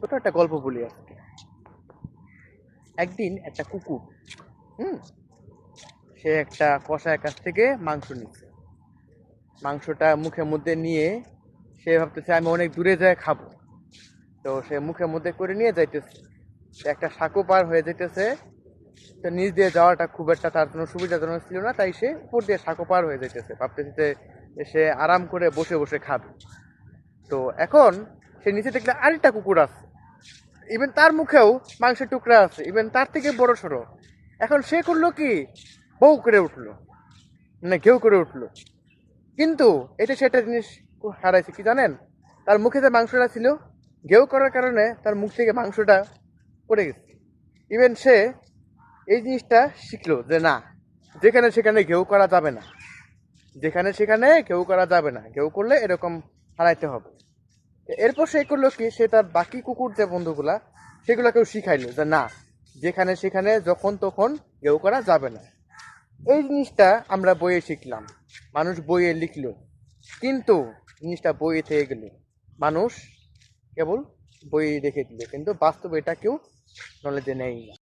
ছোট একটা গল্প বলি আজকে। একদিন একটা কুকুর, হুম সে একটা কসাইয়ের কাছ থেকে মাংস নিচ্ছে। মাংসটা মুখের মধ্যে নিয়ে সে ভাবতেছে আমি অনেক দূরে যায় খাবো। তো সে মুখের মধ্যে করে নিয়ে যাইতেছে। তো একটা সাঁকো পার হয়ে যাইতেছে। তো নিচ দিয়ে যাওয়াটা খুব একটা তার জন্য সুবিধাজনক ছিল না, তাই সে উপর দিয়ে সাঁকো পার হয়ে যাইতেছে, ভাবতেছে যে সে আরাম করে বসে বসে খাবে। তো এখন সে নিচে দেখলে আরেকটা কুকুর আছে, ইভেন তার মুখেও মাংসের টুকরা আছে, ইভেন তার থেকে বড় সড়ো। এখন সে করলো কি, বউ করে উঠলো, মানে ঘেউ করে উঠলো। কিন্তু এটা সেটা জিনিস হারাইছে কি জানেন, তার মুখে যে মাংসটা ছিল, ঘেউ করার কারণে তার মুখ থেকে মাংসটা পড়ে গেছে। ইভেন সে এই জিনিসটা শিখলো যে না, যেখানে সেখানে ঘেউ করা যাবে না, যেখানে সেখানে ঘেউ করা যাবে না, ঘেউ করলে এরকম হারাইতে হবে। এরপর সে করলো কি, সে তার বাকি কুকুর যে বন্ধুগুলা সেগুলাকেও শিখাইলো যে না, যেখানে সেখানে যখন তখন কেউ করা যাবে না। এই জিনিসটা আমরা বইয়ে শিখলাম, মানুষ বইয়ে লিখলো, কিন্তু জিনিসটা বইয়ে থেকে গেল। মানুষ কেবল বই রেখে দিল, কিন্তু বাস্তবে এটা কেউ নলেজে নেই না।